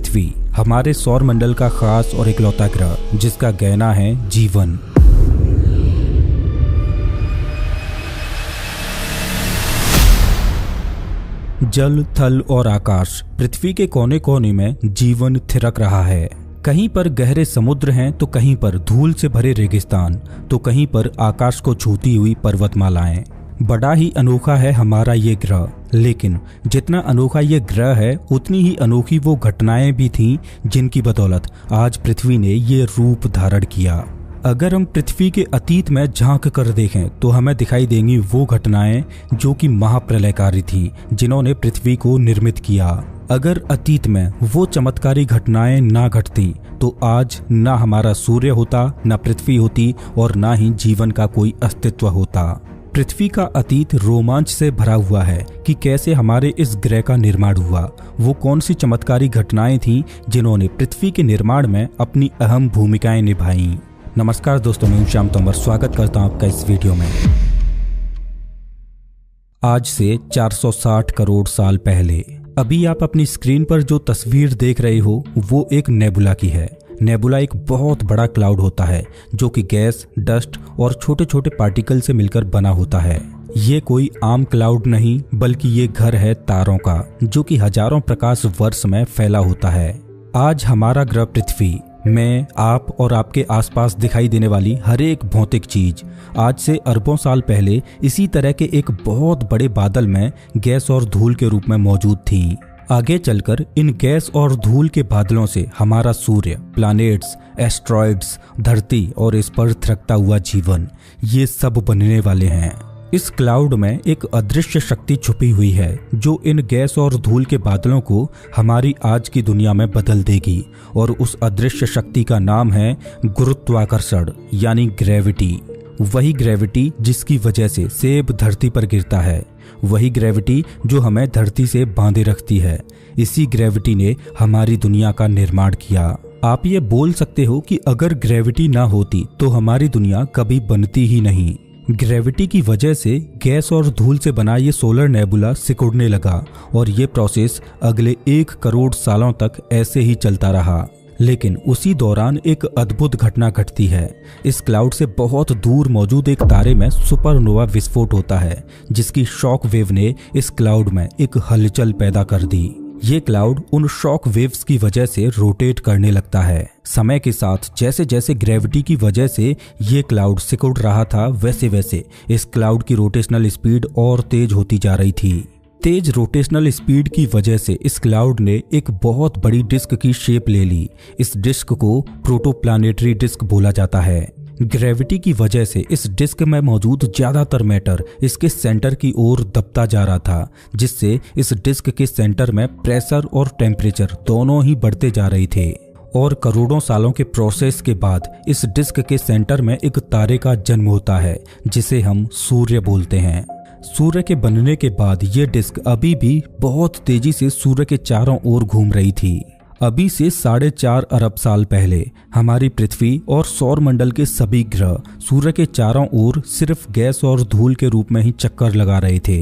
पृथ्वी हमारे सौर मंडल का खास और इकलौता ग्रह जिसका कहना है जीवन। जल, थल और आकाश, पृथ्वी के कोने कोने में जीवन थिरक रहा है। कहीं पर गहरे समुद्र हैं तो कहीं पर धूल से भरे रेगिस्तान, तो कहीं पर आकाश को छूती हुई पर्वतमालाएं। बड़ा ही अनोखा है हमारा ये ग्रह, लेकिन जितना अनोखा ये ग्रह है उतनी ही अनोखी वो घटनाएं भी थीं जिनकी बदौलत आज पृथ्वी ने ये रूप धारण किया। अगर हम पृथ्वी के अतीत में झांक कर देखें तो हमें दिखाई देंगी वो घटनाएं जो कि महाप्रलयकारी थी, जिन्होंने पृथ्वी को निर्मित किया। अगर अतीत में वो चमत्कारी घटनाएं ना घटती तो आज ना हमारा सूर्य होता, ना पृथ्वी होती और ना ही जीवन का कोई अस्तित्व होता। पृथ्वी का अतीत रोमांच से भरा हुआ है कि कैसे हमारे इस ग्रह का निर्माण हुआ। वो कौन सी चमत्कारी घटनाएं थीं जिन्होंने पृथ्वी के निर्माण में अपनी अहम भूमिकाएं निभाई। नमस्कार दोस्तों, मैं श्याम तोमर स्वागत करता हूं आपका इस वीडियो में। आज से 460 करोड़ साल पहले, अभी आप अपनी स्क्रीन पर जो तस्वीर देख रहे हो वो एक नेबुला की है। नेबुला एक बहुत बड़ा क्लाउड होता है जो कि गैस, डस्ट और छोटे छोटे पार्टिकल से मिलकर बना होता है। ये कोई आम क्लाउड नहीं बल्कि ये घर है तारों का, जो कि हजारों प्रकाश वर्ष में फैला होता है। आज हमारा ग्रह पृथ्वी, मैं, आप और आपके आसपास दिखाई देने वाली हर एक भौतिक चीज आज से अरबों साल पहले इसी तरह के एक बहुत बड़े बादल में गैस और धूल के रूप में मौजूद थी। आगे चलकर इन गैस और धूल के बादलों से हमारा सूर्य, प्लैनेट्स, एस्ट्रॉइड्स, धरती और इस पर थिरकता हुआ जीवन, ये सब बनने वाले हैं। इस क्लाउड में एक अदृश्य शक्ति छुपी हुई है जो इन गैस और धूल के बादलों को हमारी आज की दुनिया में बदल देगी, और उस अदृश्य शक्ति का नाम है गुरुत्वाकर्षण यानी ग्रेविटी। वही ग्रेविटी जिसकी वजह से सेब धरती पर गिरता है, वही ग्रेविटी जो हमें धरती से बांधे रखती है। इसी ग्रेविटी ने हमारी दुनिया का निर्माण किया। आप ये बोल सकते हो कि अगर ग्रेविटी ना होती तो हमारी दुनिया कभी बनती ही नहीं। ग्रेविटी की वजह से गैस और धूल से बना ये सोलर नेबुला सिकुड़ने लगा और ये प्रोसेस अगले 1 करोड़ सालों तक ऐसे ही चलता रहा। लेकिन उसी दौरान एक अद्भुत घटना घटती है। इस क्लाउड से बहुत दूर मौजूद एक तारे में सुपरनोवा विस्फोट होता है, जिसकी शॉक वेव ने इस क्लाउड में एक हलचल पैदा कर दी। ये क्लाउड उन शॉक वेव्स की वजह से रोटेट करने लगता है। समय के साथ जैसे जैसे ग्रेविटी की वजह से ये क्लाउड सिकुड़ रहा था, वैसे वैसे इस क्लाउड की रोटेशनल स्पीड और तेज होती जा रही थी। तेज रोटेशनल स्पीड की वजह से इस क्लाउड ने एक बहुत बड़ी डिस्क की शेप ले ली। इस डिस्क को प्रोटोप्लानेटरी डिस्क बोला जाता है। ग्रेविटी की वजह से इस डिस्क में मौजूद ज्यादातर मैटर इसके सेंटर की ओर दबता जा रहा था, जिससे इस डिस्क के सेंटर में प्रेशर और टेम्परेचर दोनों ही बढ़ते जा रहे थे। और करोड़ों सालों के प्रोसेस के बाद इस डिस्क के सेंटर में एक तारे का जन्म होता है जिसे हम सूर्य बोलते हैं। सूर्य के बनने के बाद ये डिस्क अभी भी बहुत तेजी से सूर्य के चारों ओर घूम रही थी। अभी से 4.5 अरब साल पहले हमारी पृथ्वी और सौर मंडल के सभी ग्रह सूर्य के चारों ओर सिर्फ गैस और धूल के रूप में ही चक्कर लगा रहे थे।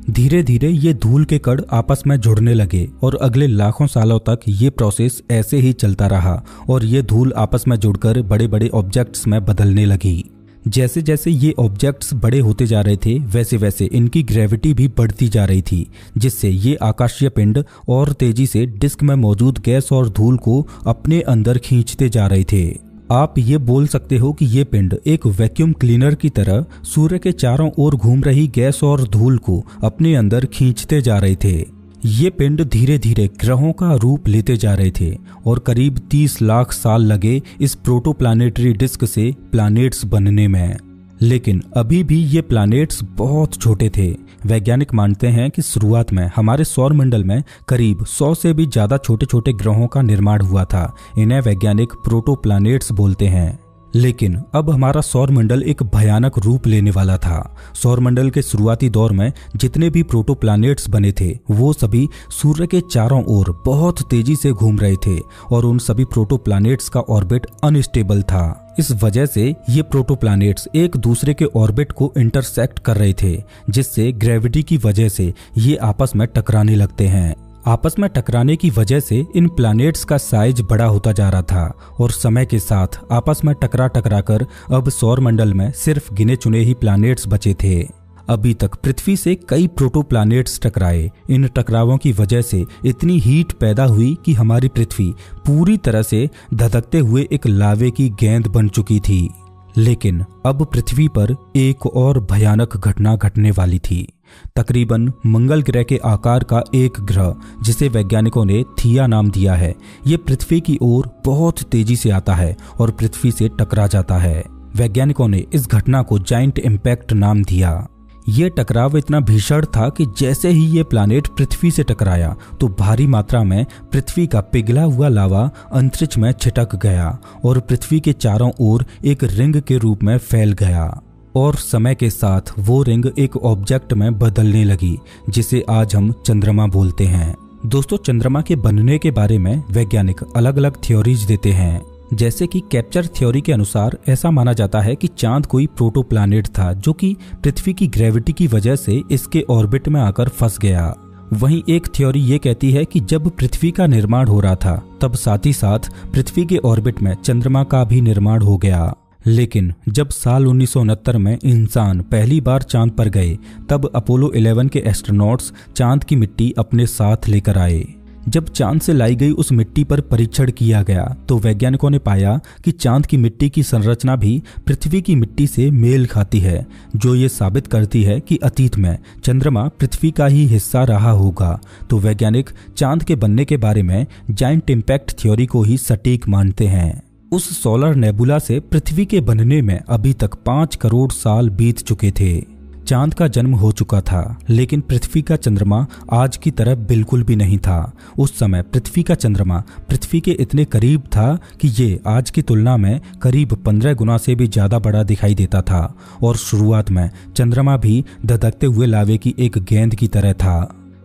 धीरे धीरे ये धूल के कण आपस में जुड़ने लगे और अगले लाखों सालों तक ये प्रोसेस ऐसे ही चलता रहा और ये धूल आपस में जुड़कर बड़े बड़े ऑब्जेक्ट्स में बदलने लगी। जैसे जैसे ये ऑब्जेक्ट्स बड़े होते जा रहे थे वैसे वैसे इनकी ग्रेविटी भी बढ़ती जा रही थी, जिससे ये आकाशीय पिंड और तेजी से डिस्क में मौजूद गैस और धूल को अपने अंदर खींचते जा रहे थे। आप ये बोल सकते हो कि ये पिंड एक वैक्यूम क्लीनर की तरह सूर्य के चारों ओर घूम रही गैस और धूल को अपने अंदर खींचते जा रहे थे। ये पिंड धीरे धीरे ग्रहों का रूप लेते जा रहे थे और करीब 30 लाख साल लगे इस प्रोटोप्लानेटरी डिस्क से प्लैनेट्स बनने में। लेकिन अभी भी ये प्लैनेट्स बहुत छोटे थे। वैज्ञानिक मानते हैं कि शुरुआत में हमारे सौर मंडल में करीब 100 से भी ज्यादा छोटे छोटे ग्रहों का निर्माण हुआ था। इन्हें वैज्ञानिक प्रोटोप्लैनेट्स बोलते हैं। लेकिन अब हमारा सौर मंडल एक भयानक रूप लेने वाला था। सौर मंडल के शुरुआती दौर में जितने भी प्रोटोप्लैनेट्स बने थे वो सभी सूर्य के चारों ओर बहुत तेजी से घूम रहे थे और उन सभी प्रोटोप्लैनेट्स का ऑर्बिट अनस्टेबल था। इस वजह से ये प्रोटोप्लैनेट्स एक दूसरे के ऑर्बिट को इंटरसेक्ट कर रहे थे, जिससे ग्रेविटी की वजह से ये आपस में टकराने लगते हैं। आपस में टकराने की वजह से इन प्लैनेट्स का साइज बड़ा होता जा रहा था और समय के साथ आपस में टकरा टकरा कर अब सौरमंडल में सिर्फ गिने चुने ही प्लैनेट्स बचे थे। अभी तक पृथ्वी से कई प्रोटो प्लैनेट्स टकराए। इन टकरावों की वजह से इतनी हीट पैदा हुई कि हमारी पृथ्वी पूरी तरह से धधकते हुए एक लावे की गेंद बन चुकी थी। लेकिन अब पृथ्वी पर एक और भयानक घटना घटने वाली थी। तकरीबन मंगल ग्रह के आकार का एक ग्रह, जिसे वैज्ञानिकों ने थिया नाम दिया है, ये पृथ्वी की ओर बहुत तेजी से आता है और पृथ्वी से टकरा जाता है। वैज्ञानिकों ने इस घटना को जाइंट इम्पैक्ट नाम दिया। ये टकराव इतना भीषण था कि जैसे ही ये प्लैनेट पृथ्वी से टकराया तो भारी मात्रा में पृथ्वी का पिघला हुआ लावा अंतरिक्ष में छिटक गया और पृथ्वी के चारों ओर एक रिंग के रूप में फैल गया और समय के साथ वो रिंग एक ऑब्जेक्ट में बदलने लगी, जिसे आज हम चंद्रमा बोलते हैं। दोस्तों, चंद्रमा के बनने के बारे में वैज्ञानिक अलग अलग थ्योरीज देते हैं। जैसे कि कैप्चर थ्योरी के अनुसार ऐसा माना जाता है कि चांद कोई प्रोटो प्लैनेट था जो कि पृथ्वी की ग्रेविटी की वजह से इसके ऑर्बिट में आकर फंस गया। वहीं एक थ्योरी ये कहती है कि जब पृथ्वी का निर्माण हो रहा था तब साथ ही साथ पृथ्वी के ऑर्बिट में चंद्रमा का भी निर्माण हो गया। लेकिन जब साल 1969 में इंसान पहली बार चांद पर गए तब अपोलो 11 के एस्ट्रोनॉट्स चांद की मिट्टी अपने साथ लेकर आए। जब चांद से लाई गई उस मिट्टी पर परीक्षण किया गया तो वैज्ञानिकों ने पाया कि चांद की मिट्टी की संरचना भी पृथ्वी की मिट्टी से मेल खाती है, जो ये साबित करती है कि अतीत में चंद्रमा पृथ्वी का ही हिस्सा रहा होगा। तो वैज्ञानिक चांद के बनने के बारे में जाइंट इम्पैक्ट थ्योरी को ही सटीक मानते हैं। उस सोलर नेबुला से पृथ्वी के बनने में अभी तक 5 करोड़ साल बीत चुके थे। चांद का जन्म हो चुका था, लेकिन पृथ्वी का चंद्रमा आज की तरह बिल्कुल भी नहीं था। उस समय पृथ्वी का चंद्रमा पृथ्वी के इतने करीब था कि ये आज की तुलना में करीब 15 गुना से भी ज्यादा बड़ा दिखाई देता था और शुरुआत में चंद्रमा भी धधकते हुए लावे की एक गेंद की तरह था।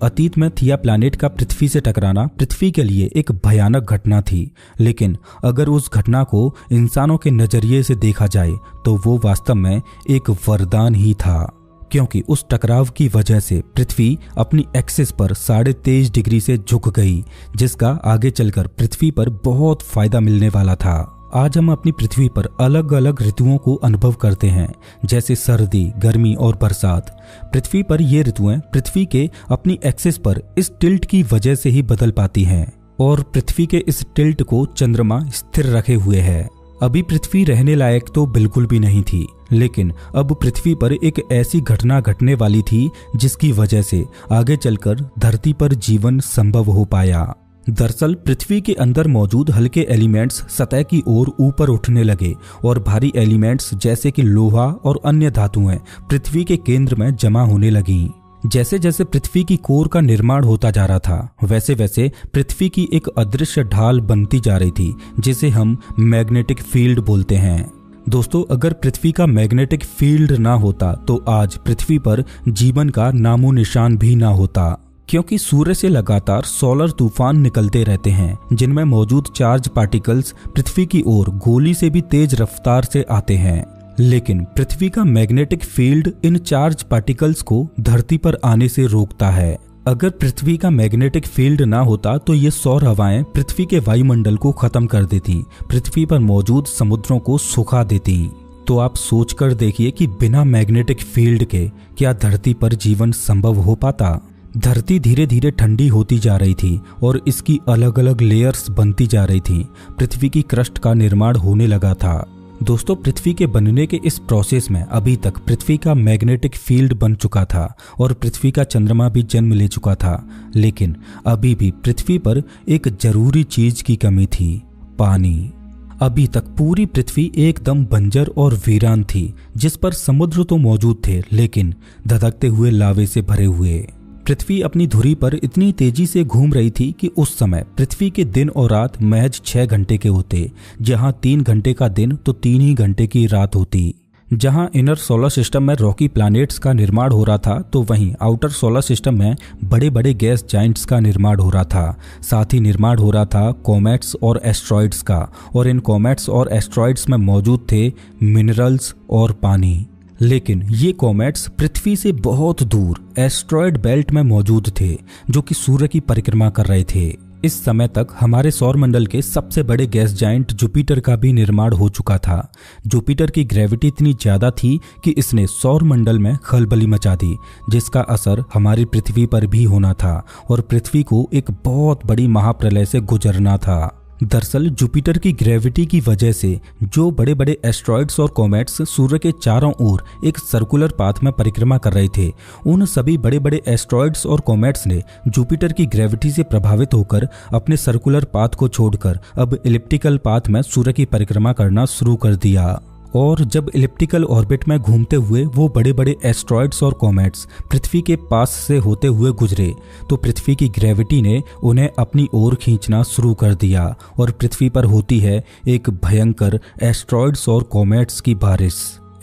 अतीत में थिया प्लैनेट का पृथ्वी से टकराना पृथ्वी के लिए एक भयानक घटना थी, लेकिन अगर उस घटना को इंसानों के नजरिए से देखा जाए तो वो वास्तव में एक वरदान ही था, क्योंकि उस टकराव की वजह से पृथ्वी अपनी एक्सिस पर 23.5 डिग्री से झुक गई, जिसका आगे चलकर पृथ्वी पर बहुत फायदा मिलने वाला था। आज हम अपनी पृथ्वी पर अलग अलग ऋतुओं को अनुभव करते हैं, जैसे सर्दी, गर्मी और बरसात। पृथ्वी पर ये ऋतुएं पृथ्वी के अपनी एक्सिस पर इस टिल्ट की वजह से ही बदल पाती हैं और पृथ्वी के इस टिल्ट को चंद्रमा स्थिर रखे हुए है। अभी पृथ्वी रहने लायक तो बिल्कुल भी नहीं थी, लेकिन अब पृथ्वी पर एक ऐसी घटना घटने वाली थी जिसकी वजह से आगे चलकर धरती पर जीवन संभव हो पाया। दरअसल पृथ्वी के अंदर मौजूद हल्के एलिमेंट्स सतह की ओर ऊपर उठने लगे और भारी एलिमेंट्स जैसे कि लोहा और अन्य धातुएं पृथ्वी के केंद्र में जमा होने लगीं। जैसे जैसे पृथ्वी की कोर का निर्माण होता जा रहा था, वैसे वैसे पृथ्वी की एक अदृश्य ढाल बनती जा रही थी, जिसे हम मैग्नेटिक फील्ड बोलते हैं। दोस्तों, अगर पृथ्वी का मैग्नेटिक फील्ड ना होता तो आज पृथ्वी पर जीवन का नामो निशान भी ना होता, क्योंकि सूर्य से लगातार सोलर तूफान निकलते रहते हैं, जिनमें मौजूद चार्ज पार्टिकल्स पृथ्वी की ओर गोली से भी तेज रफ्तार से आते हैं। लेकिन पृथ्वी का magnetic field in charge particles को धरती पर आने से रोकता है। अगर पृथ्वी का मैग्नेटिक फील्ड ना होता तो ये सौर हवाएं पृथ्वी के वायुमंडल को खत्म कर देती, पृथ्वी पर मौजूद समुद्रों को सुखा देती। तो आप सोचकर देखिए कि बिना मैग्नेटिक फील्ड के क्या धरती पर जीवन संभव हो पाता। धरती धीरे धीरे ठंडी होती जा रही थी और इसकी अलग अलग लेयर्स बनती जा रही थी। पृथ्वी की क्रस्ट का निर्माण होने लगा था। दोस्तों, पृथ्वी के बनने के इस प्रोसेस में अभी तक पृथ्वी का मैग्नेटिक फील्ड बन चुका था और पृथ्वी का चंद्रमा भी जन्म ले चुका था, लेकिन अभी भी पृथ्वी पर एक जरूरी चीज की कमी थी, पानी। अभी तक पूरी पृथ्वी एकदम बंजर और वीरान थी, जिस पर समुद्र तो मौजूद थे लेकिन धधकते हुए लावे से भरे हुए। पृथ्वी अपनी धुरी पर इतनी तेजी से घूम रही थी कि उस समय पृथ्वी के दिन और रात महज 6 घंटे के होते, जहां 3 घंटे का दिन तो 3 ही घंटे की रात होती। जहां इनर सोलर सिस्टम में रॉकी प्लैनेट्स का निर्माण हो रहा था, तो वहीं आउटर सोलर सिस्टम में बड़े बड़े गैस जाइंट्स का निर्माण हो रहा था। साथ ही निर्माण हो रहा था कॉमेट्स और एस्ट्रॉइड्स का, और इन कॉमेट्स और एस्ट्रॉइड्स में मौजूद थे मिनरल्स और पानी। लेकिन ये कॉमेट्स पृथ्वी से बहुत दूर एस्ट्रॉयड बेल्ट में मौजूद थे जो कि सूर्य की परिक्रमा कर रहे थे। इस समय तक हमारे सौर मंडल के सबसे बड़े गैस जायंट जुपिटर का भी निर्माण हो चुका था। जुपिटर की ग्रेविटी इतनी ज्यादा थी कि इसने सौर मंडल में खलबली मचा दी, जिसका असर हमारी पृथ्वी पर भी होना था और पृथ्वी को एक बहुत बड़ी महाप्रलय से गुजरना था। दरअसल जुपिटर की ग्रेविटी की वजह से जो बड़े बड़े एस्ट्रॉइड्स और कॉमेट्स सूर्य के चारों ओर एक सर्कुलर पाथ में परिक्रमा कर रहे थे, उन सभी बड़े बड़े एस्ट्रॉइड्स और कॉमेट्स ने जुपिटर की ग्रेविटी से प्रभावित होकर अपने सर्कुलर पाथ को छोड़कर अब इलिप्टिकल पाथ में सूर्य की परिक्रमा करना शुरू कर दिया। और जब इलिप्टिकल ऑर्बिट में घूमते हुए वो बड़े बड़े एस्ट्रॉइड्स और कॉमेट्स पृथ्वी के पास से होते हुए गुजरे तो पृथ्वी की ग्रेविटी ने उन्हें अपनी ओर खींचना शुरू कर दिया और पृथ्वी पर होती है एक भयंकर एस्ट्रॉइड्स और कॉमेट्स की बारिश।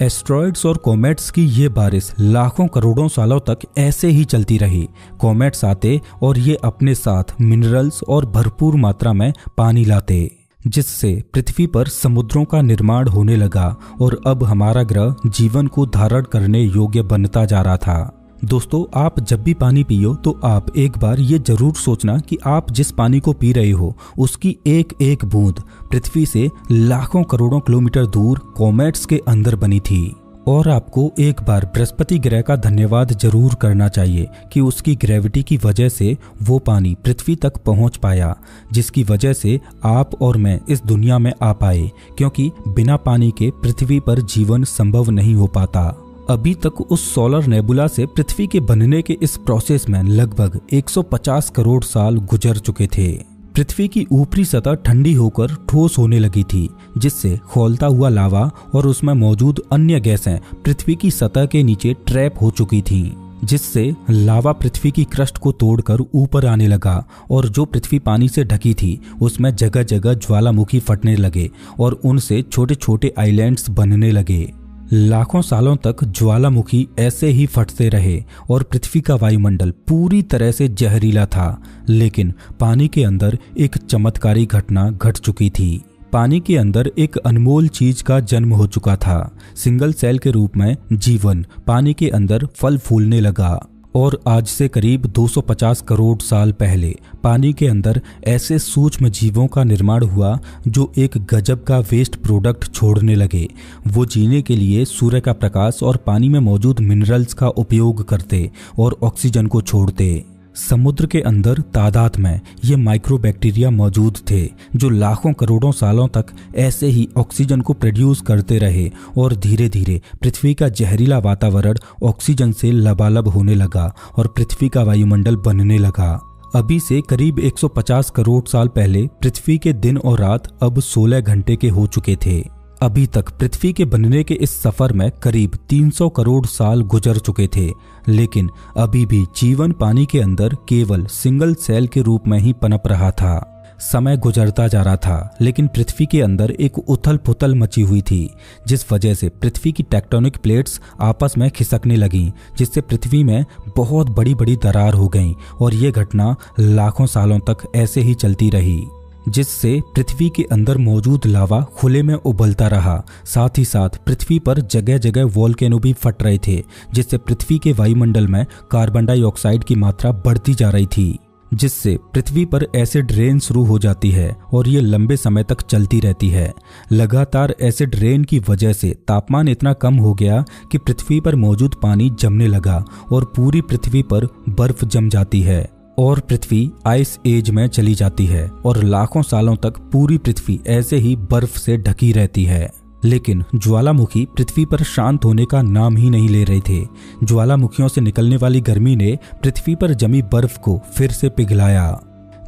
एस्ट्रॉइड्स और कॉमेट्स की ये बारिश लाखों करोड़ों सालों तक ऐसे ही चलती रही। कॉमेट्स आते और ये अपने साथ मिनरल्स और भरपूर मात्रा में पानी लाते, जिससे पृथ्वी पर समुद्रों का निर्माण होने लगा और अब हमारा ग्रह जीवन को धारण करने योग्य बनता जा रहा था। दोस्तों, आप जब भी पानी पियो तो आप एक बार ये जरूर सोचना कि आप जिस पानी को पी रहे हो उसकी एक एक बूंद पृथ्वी से लाखों करोड़ों किलोमीटर दूर कॉमेट्स के अंदर बनी थी। और आपको एक बार बृहस्पति ग्रह का धन्यवाद जरूर करना चाहिए कि उसकी ग्रेविटी की वजह से वो पानी पृथ्वी तक पहुंच पाया, जिसकी वजह से आप और मैं इस दुनिया में आ पाए, क्योंकि बिना पानी के पृथ्वी पर जीवन संभव नहीं हो पाता। अभी तक उस सोलर नेबुला से पृथ्वी के बनने के इस प्रोसेस में लगभग 150 करोड़ साल गुजर चुके थे। पृथ्वी की ऊपरी सतह ठंडी होकर ठोस होने लगी थी, जिससे खौलता हुआ लावा और उसमें मौजूद अन्य गैसें पृथ्वी की सतह के नीचे ट्रैप हो चुकी थीं, जिससे लावा पृथ्वी की क्रस्ट को तोड़कर ऊपर आने लगा और जो पृथ्वी पानी से ढकी थी उसमें जगह जगह ज्वालामुखी फटने लगे और उनसे छोटे छोटे आइलैंड्स बनने लगे। लाखों सालों तक ज्वालामुखी ऐसे ही फटते रहे और पृथ्वी का वायुमंडल पूरी तरह से जहरीला था, लेकिन पानी के अंदर एक चमत्कारी घटना घट चुकी थी। पानी के अंदर एक अनमोल चीज का जन्म हो चुका था। सिंगल सेल के रूप में जीवन पानी के अंदर फल फूलने लगा और आज से करीब 250 करोड़ साल पहले पानी के अंदर ऐसे सूक्ष्म जीवों का निर्माण हुआ जो एक गजब का वेस्ट प्रोडक्ट छोड़ने लगे। वो जीने के लिए सूर्य का प्रकाश और पानी में मौजूद मिनरल्स का उपयोग करते और ऑक्सीजन को छोड़ते। समुद्र के अंदर तादाद में ये माइक्रोबैक्टीरिया मौजूद थे जो लाखों करोड़ों सालों तक ऐसे ही ऑक्सीजन को प्रोड्यूस करते रहे और धीरे धीरे पृथ्वी का जहरीला वातावरण ऑक्सीजन से लबालब होने लगा और पृथ्वी का वायुमंडल बनने लगा। अभी से करीब 150 करोड़ साल पहले पृथ्वी के दिन और रात अब 16 घंटे के हो चुके थे। अभी तक पृथ्वी के बनने के इस सफर में करीब 300 करोड़ साल गुजर चुके थे, लेकिन अभी भी जीवन पानी के अंदर केवल सिंगल सेल के रूप में ही पनप रहा था। समय गुजरता जा रहा था, लेकिन पृथ्वी के अंदर एक उथल पुथल मची हुई थी, जिस वजह से पृथ्वी की टेक्टोनिक प्लेट्स आपस में खिसकने लगीं, जिससे पृथ्वी में बहुत बड़ी बड़ी दरार हो गई और ये घटना लाखों सालों तक ऐसे ही चलती रही, जिससे पृथ्वी के अंदर मौजूद लावा खुले में उबलता रहा। साथ ही साथ पृथ्वी पर जगह जगह वोल्केनो भी फट रहे थे, जिससे पृथ्वी के वायुमंडल में कार्बन डाइऑक्साइड की मात्रा बढ़ती जा रही थी, जिससे पृथ्वी पर एसिड रेन शुरू हो जाती है और ये लंबे समय तक चलती रहती है। लगातार एसिड रेन की वजह से तापमान इतना कम हो गया कि पृथ्वी पर मौजूद पानी जमने लगा और पूरी पृथ्वी पर बर्फ जम जाती है और पृथ्वी आइस एज में चली जाती है और लाखों सालों तक पूरी पृथ्वी ऐसे ही बर्फ से ढकी रहती है। लेकिन ज्वालामुखी पृथ्वी पर शांत होने का नाम ही नहीं ले रहे थे। ज्वालामुखियों से निकलने वाली गर्मी ने पृथ्वी पर जमी बर्फ को फिर से पिघलाया।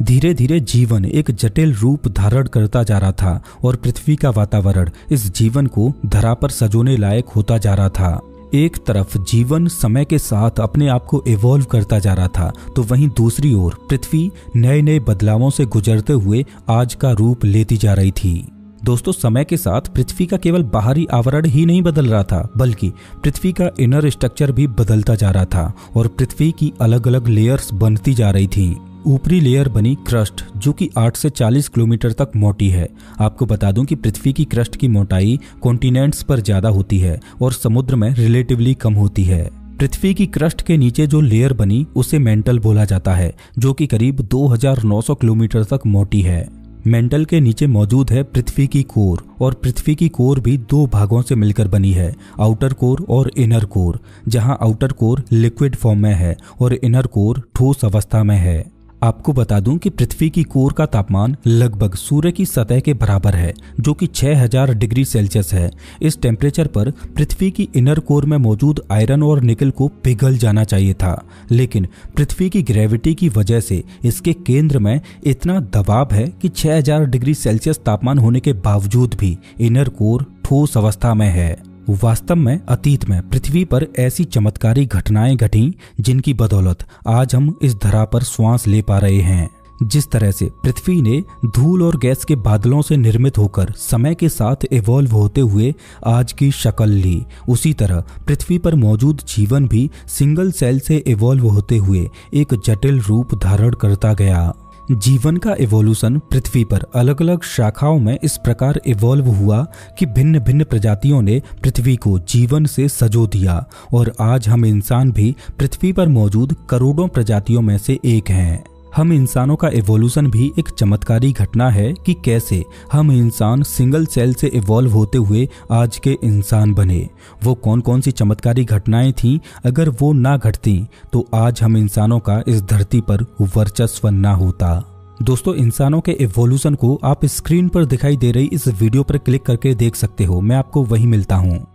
धीरे धीरे जीवन एक जटिल रूप धारण करता जा रहा था और पृथ्वी का वातावरण इस जीवन को धरा पर सजोने लायक होता जा रहा था। एक तरफ जीवन समय के साथ अपने आप को इवॉल्व करता जा रहा था, तो वहीं दूसरी ओर पृथ्वी नए नए बदलावों से गुजरते हुए आज का रूप लेती जा रही थी। दोस्तों, समय के साथ पृथ्वी का केवल बाहरी आवरण ही नहीं बदल रहा था, बल्कि पृथ्वी का इनर स्ट्रक्चर भी बदलता जा रहा था और पृथ्वी की अलग अलग लेयर्स बनती जा रही थी। ऊपरी लेयर बनी क्रस्ट जो कि 8 से 40 किलोमीटर तक मोटी है। आपको बता दूं कि पृथ्वी की क्रस्ट की मोटाई कॉन्टिनेंट्स पर ज्यादा होती है और समुद्र में रिलेटिवली कम होती है। पृथ्वी की क्रस्ट के नीचे जो लेयर बनी उसे मेंटल बोला जाता है, जो कि करीब 2900 किलोमीटर तक मोटी है। मेंटल के नीचे मौजूद है पृथ्वी की कोर, और पृथ्वी की कोर भी 2 भागों से मिलकर बनी है, आउटर कोर और इनर कोर, जहां आउटर कोर लिक्विड फॉर्म में है और इनर कोर ठोस अवस्था में है। आपको बता दूं कि पृथ्वी की कोर का तापमान लगभग सूर्य की सतह के बराबर है, जो कि 6000 डिग्री सेल्सियस है। इस टेम्परेचर पर पृथ्वी की इनर कोर में मौजूद आयरन और निकल को पिघल जाना चाहिए था, लेकिन पृथ्वी की ग्रेविटी की वजह से इसके केंद्र में इतना दबाव है कि 6000 डिग्री सेल्सियस तापमान होने के बावजूद भी इनर कोर ठोस अवस्था में है। वास्तव में अतीत में पृथ्वी पर ऐसी चमत्कारी घटनाएं घटी जिनकी बदौलत आज हम इस धरा पर श्वास ले पा रहे हैं। जिस तरह से पृथ्वी ने धूल और गैस के बादलों से निर्मित होकर समय के साथ इवॉल्व होते हुए आज की शक्ल ली, उसी तरह पृथ्वी पर मौजूद जीवन भी सिंगल सेल से इवॉल्व होते हुए एक जटिल रूप धारण करता गया। जीवन का इवोल्यूशन पृथ्वी पर अलग अलग शाखाओं में इस प्रकार इवॉल्व हुआ कि भिन्न भिन्न प्रजातियों ने पृथ्वी को जीवन से सजो दिया, और आज हम इंसान भी पृथ्वी पर मौजूद करोड़ों प्रजातियों में से एक हैं। हम इंसानों का इवोल्यूशन भी एक चमत्कारी घटना है कि कैसे हम इंसान सिंगल सेल से इवॉल्व होते हुए आज के इंसान बने। वो कौन कौन सी चमत्कारी घटनाएं थीं, अगर वो ना घटती तो आज हम इंसानों का इस धरती पर वर्चस्व ना होता। दोस्तों, इंसानों के इवोल्यूशन को आप स्क्रीन पर दिखाई दे रही इस वीडियो पर क्लिक करके देख सकते हो। मैं आपको वहीं मिलता हूँ।